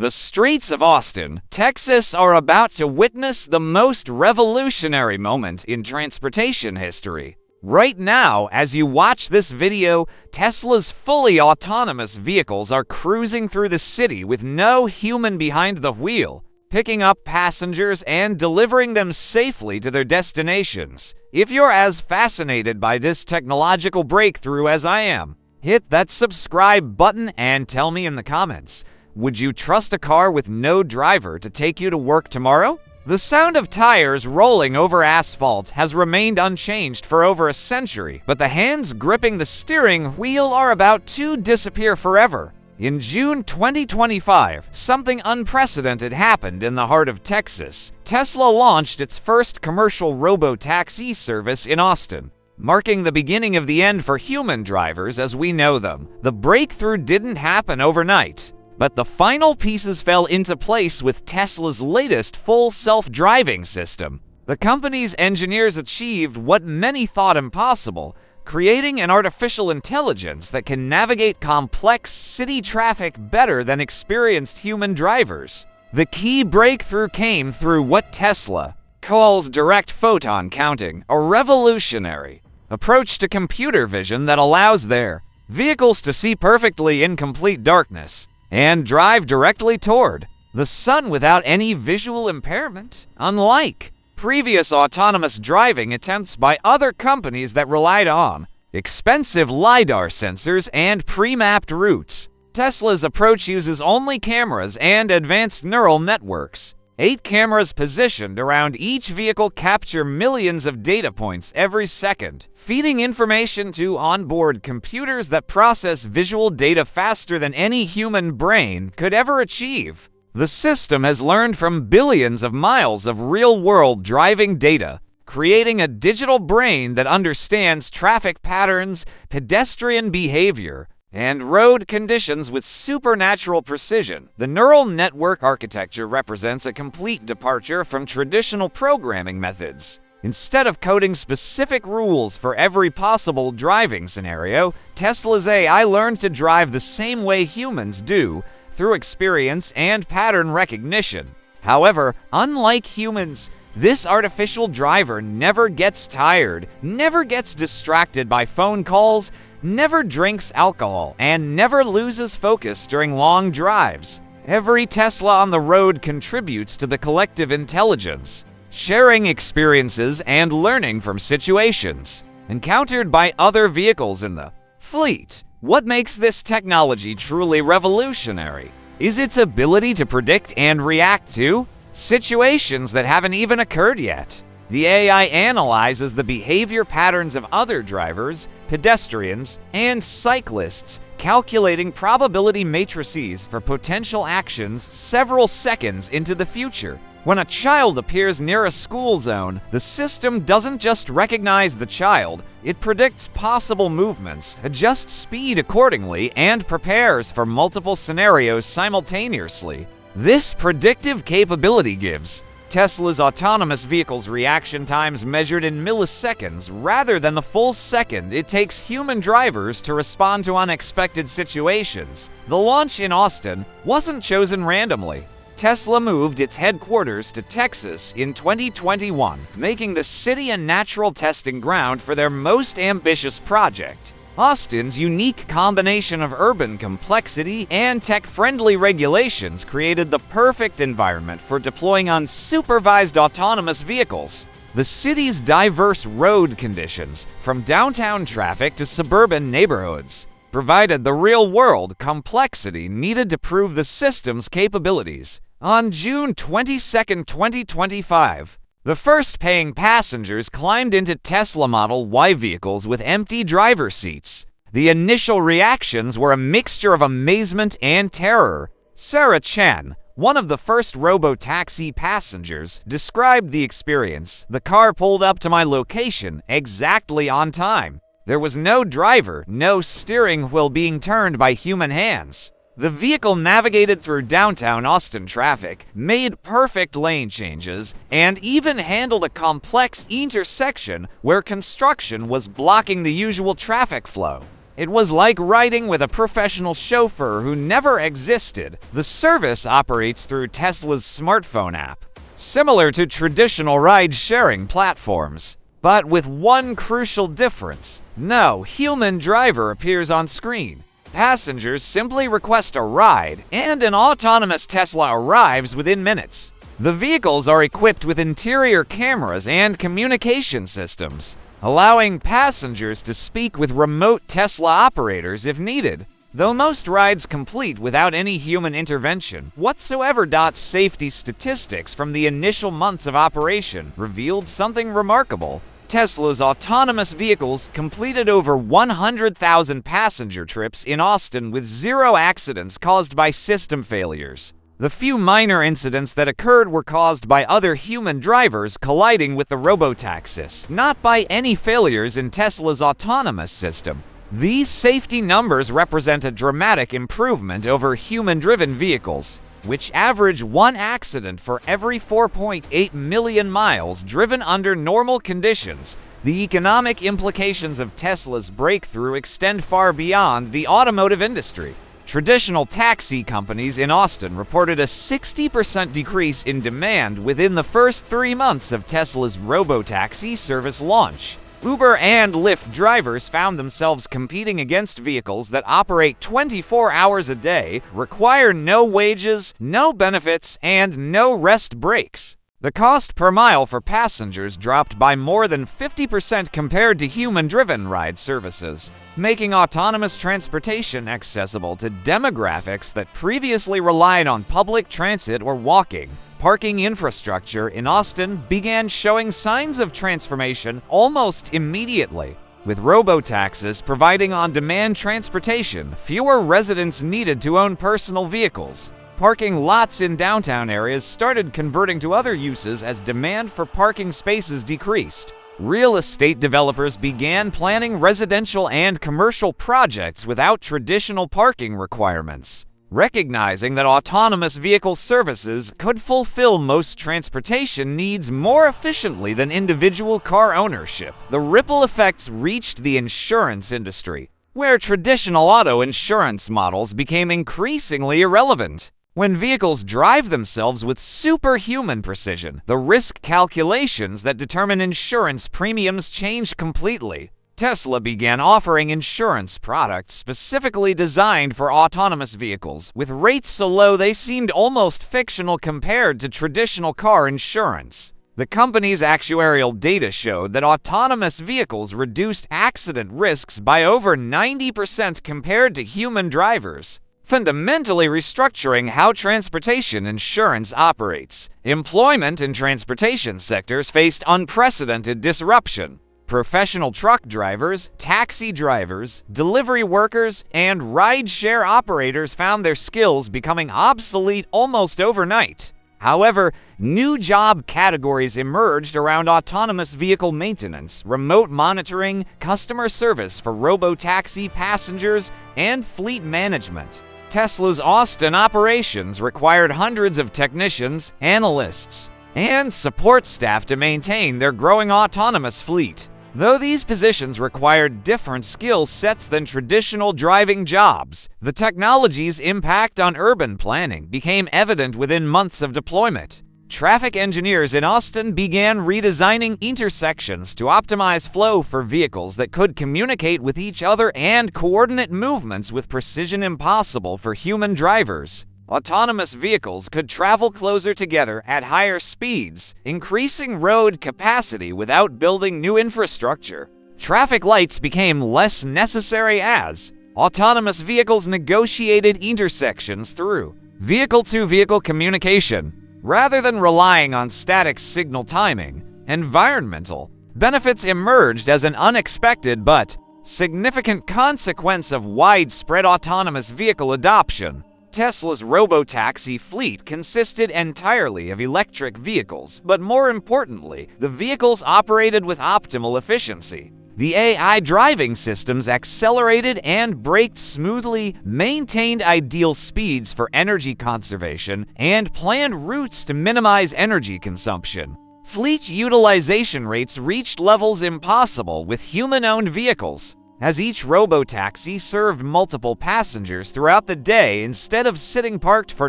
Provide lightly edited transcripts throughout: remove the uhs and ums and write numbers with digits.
The streets of Austin, Texas are about to witness the most revolutionary moment in transportation history. Right now, as you watch this video, Tesla's fully autonomous vehicles are cruising through the city with no human behind the wheel, picking up passengers and delivering them safely to their destinations. If you're as fascinated by this technological breakthrough as I am, hit that subscribe button and tell me in the comments. Would you trust a car with no driver to take you to work tomorrow? The sound of tires rolling over asphalt has remained unchanged for over a century, but the hands gripping the steering wheel are about to disappear forever. In June 2025, something unprecedented happened in the heart of Texas. Tesla launched its first commercial robo-taxi service in Austin, marking the beginning of the end for human drivers as we know them. The breakthrough didn't happen overnight, but the final pieces fell into place with Tesla's latest full self-driving system. The company's engineers achieved what many thought impossible, creating an artificial intelligence that can navigate complex city traffic better than experienced human drivers. The key breakthrough came through what Tesla calls direct photon counting, a revolutionary approach to computer vision that allows their vehicles to see perfectly in complete darkness and drive directly toward the sun without any visual impairment, unlike previous autonomous driving attempts by other companies that relied on expensive LiDAR sensors and pre-mapped routes. Tesla's approach uses only cameras and advanced neural networks. 8 cameras positioned around each vehicle capture millions of data points every second, feeding information to onboard computers that process visual data faster than any human brain could ever achieve. The system has learned from billions of miles of real-world driving data, creating a digital brain that understands traffic patterns, pedestrian behavior, and road conditions with supernatural precision. The neural network architecture represents a complete departure from traditional programming methods. Instead of coding specific rules for every possible driving scenario, Tesla's AI learned to drive the same way humans do, through experience and pattern recognition. However, unlike humans, this artificial driver never gets tired, never gets distracted by phone calls, never drinks alcohol, and never loses focus during long drives. Every Tesla on the road contributes to the collective intelligence, sharing experiences and learning from situations encountered by other vehicles in the fleet. What makes this technology truly revolutionary is its ability to predict and react to situations that haven't even occurred yet. The AI analyzes the behavior patterns of other drivers, pedestrians, and cyclists, calculating probability matrices for potential actions several seconds into the future. When a child appears near a school zone, the system doesn't just recognize the child, it predicts possible movements, adjusts speed accordingly, and prepares for multiple scenarios simultaneously. This predictive capability gives Tesla's autonomous vehicles reaction times measured in milliseconds rather than the full second it takes human drivers to respond to unexpected situations. The launch in Austin wasn't chosen randomly. Tesla moved its headquarters to Texas in 2021, making the city a natural testing ground for their most ambitious project. Austin's unique combination of urban complexity and tech-friendly regulations created the perfect environment for deploying unsupervised autonomous vehicles. The city's diverse road conditions, from downtown traffic to suburban neighborhoods, provided the real-world complexity needed to prove the system's capabilities. On June 22, 2025, the first paying passengers climbed into Tesla Model Y vehicles with empty driver seats. The initial reactions were a mixture of amazement and terror. Sarah Chen, one of the first robo-taxi passengers, described the experience. The car pulled up to my location exactly on time. There was no driver, no steering wheel being turned by human hands. The vehicle navigated through downtown Austin traffic, made perfect lane changes, and even handled a complex intersection where construction was blocking the usual traffic flow. It was like riding with a professional chauffeur who never existed. The service operates through Tesla's smartphone app, similar to traditional ride-sharing platforms, but with one crucial difference. No human driver appears on screen. Passengers simply request a ride, and an autonomous Tesla arrives within minutes. The vehicles are equipped with interior cameras and communication systems, allowing passengers to speak with remote Tesla operators if needed. Though most rides complete without any human intervention whatsoever. Safety statistics from the initial months of operation revealed something remarkable. Tesla's autonomous vehicles completed over 100,000 passenger trips in Austin with 0 accidents caused by system failures. The few minor incidents that occurred were caused by other human drivers colliding with the robotaxis, not by any failures in Tesla's autonomous system. These safety numbers represent a dramatic improvement over human-driven vehicles, which average 1 accident for every 4.8 million miles driven under normal conditions. The economic implications of Tesla's breakthrough extend far beyond the automotive industry. Traditional taxi companies in Austin reported a 60% decrease in demand within the first 3 months of Tesla's robotaxi service launch. Uber and Lyft drivers found themselves competing against vehicles that operate 24 hours a day, require no wages, no benefits, and no rest breaks. The cost per mile for passengers dropped by more than 50% compared to human-driven ride services, making autonomous transportation accessible to demographics that previously relied on public transit or walking. Parking infrastructure in Austin began showing signs of transformation almost immediately. With robotaxis providing on-demand transportation, fewer residents needed to own personal vehicles. Parking lots in downtown areas started converting to other uses as demand for parking spaces decreased. Real estate developers began planning residential and commercial projects without traditional parking requirements. Recognizing that autonomous vehicle services could fulfill most transportation needs more efficiently than individual car ownership, the ripple effects reached the insurance industry, where traditional auto insurance models became increasingly irrelevant. When vehicles drive themselves with superhuman precision, the risk calculations that determine insurance premiums change completely. Tesla began offering insurance products specifically designed for autonomous vehicles, with rates so low they seemed almost fictional compared to traditional car insurance. The company's actuarial data showed that autonomous vehicles reduced accident risks by over 90% compared to human drivers, fundamentally restructuring how transportation insurance operates. Employment in transportation sectors faced unprecedented disruption. Professional truck drivers, taxi drivers, delivery workers, and ride-share operators found their skills becoming obsolete almost overnight. However, new job categories emerged around autonomous vehicle maintenance, remote monitoring, customer service for robotaxi passengers, and fleet management. Tesla's Austin operations required hundreds of technicians, analysts, and support staff to maintain their growing autonomous fleet. Though these positions required different skill sets than traditional driving jobs, the technology's impact on urban planning became evident within months of deployment. Traffic engineers in Austin began redesigning intersections to optimize flow for vehicles that could communicate with each other and coordinate movements with precision impossible for human drivers. Autonomous vehicles could travel closer together at higher speeds, increasing road capacity without building new infrastructure. Traffic lights became less necessary as autonomous vehicles negotiated intersections through vehicle-to-vehicle communication. Rather than relying on static signal timing, environmental benefits emerged as an unexpected but significant consequence of widespread autonomous vehicle adoption. Tesla's robotaxi fleet consisted entirely of electric vehicles, but more importantly, the vehicles operated with optimal efficiency. The AI driving systems accelerated and braked smoothly, maintained ideal speeds for energy conservation, and planned routes to minimize energy consumption. Fleet utilization rates reached levels impossible with human-owned vehicles. as each robotaxi served multiple passengers throughout the day instead of sitting parked for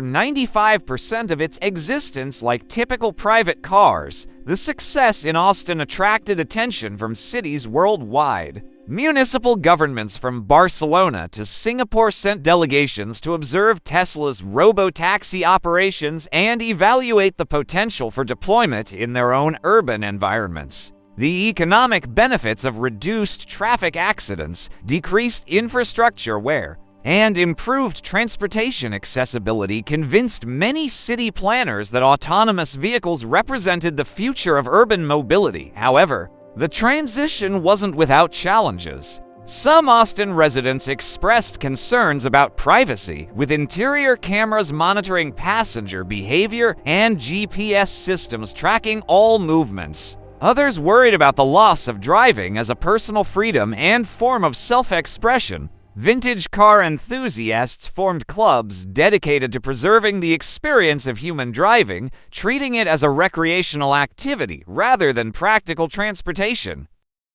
95% of its existence like typical private cars. The success in Austin attracted attention from cities worldwide. Municipal governments from Barcelona to Singapore sent delegations to observe Tesla's robotaxi operations and evaluate the potential for deployment in their own urban environments. The economic benefits of reduced traffic accidents, decreased infrastructure wear, and improved transportation accessibility convinced many city planners that autonomous vehicles represented the future of urban mobility. However, the transition wasn't without challenges. Some Austin residents expressed concerns about privacy, with interior cameras monitoring passenger behavior and GPS systems tracking all movements. Others worried about the loss of driving as a personal freedom and form of self-expression. Vintage car enthusiasts formed clubs dedicated to preserving the experience of human driving, treating it as a recreational activity rather than practical transportation.